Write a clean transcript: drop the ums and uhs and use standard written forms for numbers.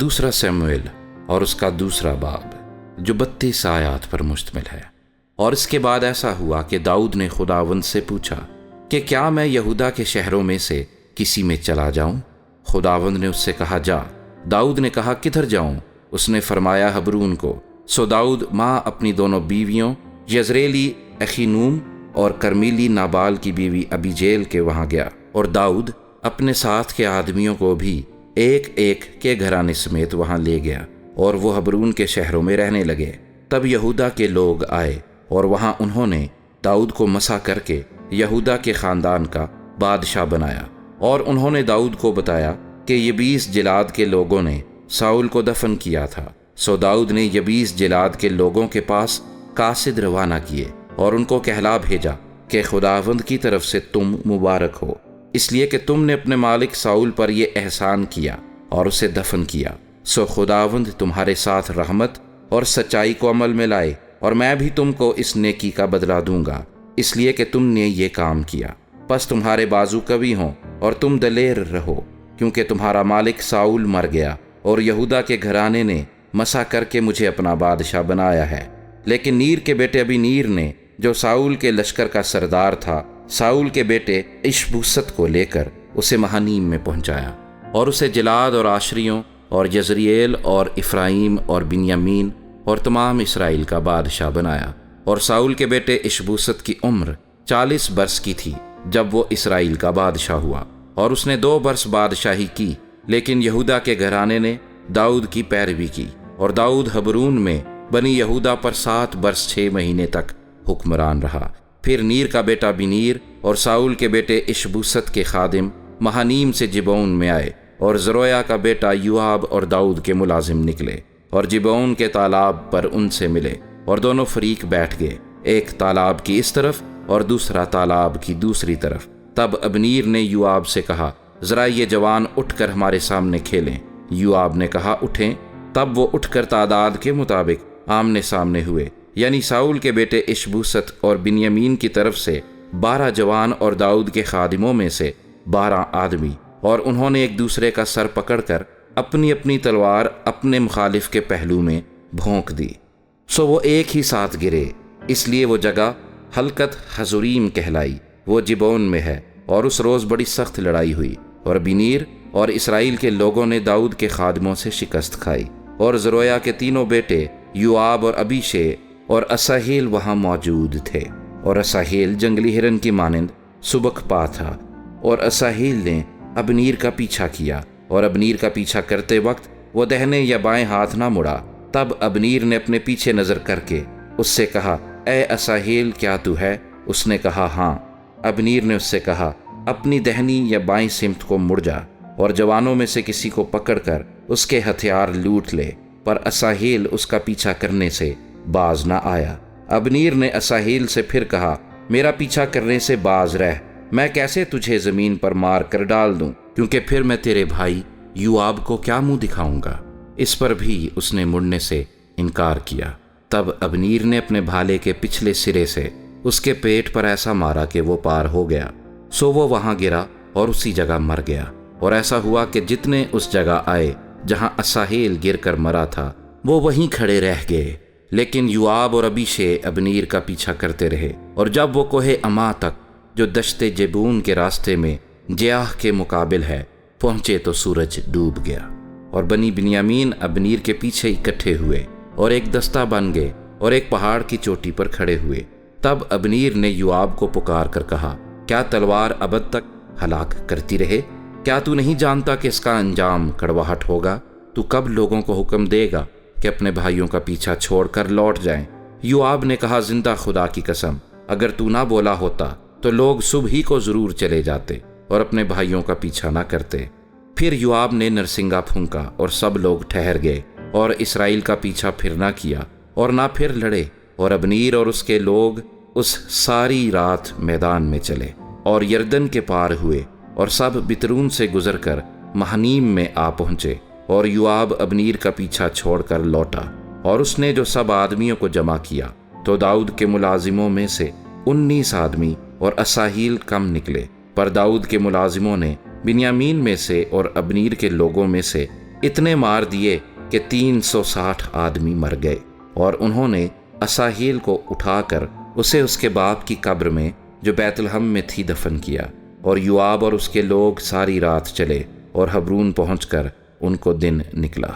دوسرا سیموئیل اور اس کا دوسرا باب جو 32 آیات پر مشتمل ہے۔ اور اس کے بعد ایسا ہوا کہ داؤد نے خداوند سے پوچھا کہ کیا میں یہودا کے شہروں میں سے کسی میں چلا جاؤں؟ خداوند نے اس سے کہا جا۔ داؤد نے کہا کدھر جاؤں؟ اس نے فرمایا حبرون کو۔ سو داؤد ماں اپنی دونوں بیویوں یزریلی اخینوم اور کرمیلی نابال کی بیوی ابیجیل کے وہاں گیا، اور داؤد اپنے ساتھ کے آدمیوں کو بھی ایک ایک کے گھرانے سمیت وہاں لے گیا، اور وہ حبرون کے شہروں میں رہنے لگے۔ تب یہودا کے لوگ آئے اور وہاں انہوں نے داؤد کو مسح کر کے یہودا کے خاندان کا بادشاہ بنایا، اور انہوں نے داؤد کو بتایا کہ یبیس جلاد کے لوگوں نے ساؤل کو دفن کیا تھا۔ سو داؤد نے یبیس جلاد کے لوگوں کے پاس قاصد روانہ کیے اور ان کو کہلا بھیجا کہ خداوند کی طرف سے تم مبارک ہو، اس لیے کہ تم نے اپنے مالک ساؤل پر یہ احسان کیا اور اسے دفن کیا۔ سو خداوند تمہارے ساتھ رحمت اور سچائی کو عمل میں لائے، اور میں بھی تم کو اس نیکی کا بدلہ دوں گا، اس لیے کہ تم نے یہ کام کیا۔ پس تمہارے بازو قوی ہوں اور تم دلیر رہو، کیونکہ تمہارا مالک ساؤل مر گیا اور یہودا کے گھرانے نے مسح کر کے مجھے اپنا بادشاہ بنایا ہے۔ لیکن نیر کے بیٹے ابی نیر نے، جو ساؤل کے لشکر کا سردار تھا، ساؤل کے بیٹے اشبوست کو لے کر اسے مہانیم میں پہنچایا، اور اسے جلاد اور آشریوں اور یزرییل اور افرایم اور بنیامین اور تمام اسرائیل کا بادشاہ بنایا۔ اور ساؤل کے بیٹے اشبوست کی عمر 40 برس کی تھی جب وہ اسرائیل کا بادشاہ ہوا، اور اس نے 2 برس بادشاہی کی۔ لیکن یہودا کے گھرانے نے داؤد کی پیروی کی، اور داؤد حبرون میں بنی یہودا پر 7 برس 6 مہینے تک حکمران رہا۔ پھر نیر کا بیٹا بنیر اور ساؤل کے بیٹے اشبوست کے خادم مہانیم سے جبعون میں آئے، اور زرویا کا بیٹا یوآب اور داؤد کے ملازم نکلے اور جبعون کے تالاب پر ان سے ملے، اور دونوں فریق بیٹھ گئے، ایک تالاب کی اس طرف اور دوسرا تالاب کی دوسری طرف۔ تب ابنیر نے یوآب سے کہا ذرا یہ جوان اٹھ کر ہمارے سامنے کھیلیں۔ یوآب نے کہا اٹھیں۔ تب وہ اٹھ کر تعداد کے مطابق آمنے سامنے ہوئے، یعنی ساؤل کے بیٹے اشبوست اور بنیامین کی طرف سے 12 جوان اور داؤد کے خادموں میں سے 12 آدمی، اور انہوں نے ایک دوسرے کا سر پکڑ کر اپنی اپنی تلوار اپنے مخالف کے پہلو میں بھونک دی۔ سو وہ ایک ہی ساتھ گرے، اس لیے وہ جگہ حلقت حزوریم کہلائی، وہ جبعون میں ہے۔ اور اس روز بڑی سخت لڑائی ہوئی، اور بنیر اور اسرائیل کے لوگوں نے داؤد کے خادموں سے شکست کھائی، اور زرویا کے تینوں بیٹے یوآب اور ابیشے اور اساہیل وہاں موجود تھے۔ اور اساہیل جنگلی ہرن کی مانند سبک پا تھا، اور اساہیل نے ابنیر کا پیچھا کیا، اور ابنیر کا پیچھا کرتے وقت وہ دہنے یا بائیں ہاتھ نہ مڑا۔ تب ابنیر نے اپنے پیچھے نظر کر کے اس سے کہا اے اساہیل کیا تو ہے؟ اس نے کہا ہاں۔ ابنیر نے اس سے کہا اپنی دہنی یا بائیں سمت کو مڑ جا، اور جوانوں میں سے کسی کو پکڑ کر اس کے ہتھیار لوٹ لے۔ پر اساہیل اس کا پیچھا کرنے سے باز نہ آیا۔ ابنیر نے اساہیل سے پھر کہا میرا پیچھا کرنے سے باز رہ، میں کیسے تجھے زمین پر مار کر ڈال دوں، کیونکہ پھر میں تیرے بھائی یوآب کو کیا منہ دکھاؤں گا؟ اس پر بھی اس نے مڑنے سے انکار کیا۔ تب ابنیر نے اپنے بھالے کے پچھلے سرے سے اس کے پیٹ پر ایسا مارا کہ وہ پار ہو گیا، سو وہ وہاں گرا اور اسی جگہ مر گیا۔ اور ایسا ہوا کہ جتنے اس جگہ آئے جہاں اساہیل گر کر مرا تھا وہ وہیں کھڑے رہ گئے، لیکن یوآب اور ابیشے ابنیر کا پیچھا کرتے رہے۔ اور جب وہ کوہ اما تک جو دشت جبون کے راستے میں جیاہ کے مقابل ہے پہنچے تو سورج ڈوب گیا، اور بنی بنیامین ابنیر کے پیچھے اکٹھے ہوئے اور ایک دستہ بن گئے اور ایک پہاڑ کی چوٹی پر کھڑے ہوئے۔ تب ابنیر نے یوآب کو پکار کر کہا کیا تلوار ابد تک ہلاک کرتی رہے؟ کیا تو نہیں جانتا کہ اس کا انجام کڑواہٹ ہوگا؟ تو کب لوگوں کو حکم دے گا کہ اپنے بھائیوں کا پیچھا چھوڑ کر لوٹ جائیں؟ یوآب نے کہا زندہ خدا کی قسم اگر تو نہ بولا ہوتا تو لوگ صبح ہی کو ضرور چلے جاتے اور اپنے بھائیوں کا پیچھا نہ کرتے۔ پھر یوآب نے نرسنگا پھونکا اور سب لوگ ٹھہر گئے اور اسرائیل کا پیچھا پھر نہ کیا اور نہ پھر لڑے، اور ابنیر اور اس کے لوگ اس ساری رات میدان میں چلے اور یردن کے پار ہوئے اور سب بترون سے گزر کر مہانیم میں آ پہنچے، اور یوآب ابنیر کا پیچھا چھوڑ کر لوٹا، اور اس نے جو سب آدمیوں کو جمع کیا تو داؤد کے ملازموں میں سے 19 آدمی اور اساہیل کم نکلے، پر داؤد کے ملازموں نے بنیامین میں سے اور ابنیر کے لوگوں میں سے اتنے مار دیے کہ 360 آدمی مر گئے، اور انہوں نے اساہیل کو اٹھا کر اسے اس کے باپ کی قبر میں جو بیت لحم میں تھی دفن کیا، اور یوآب اور اس کے لوگ ساری رات چلے اور حبرون پہنچ کر ان کو دن نکلا۔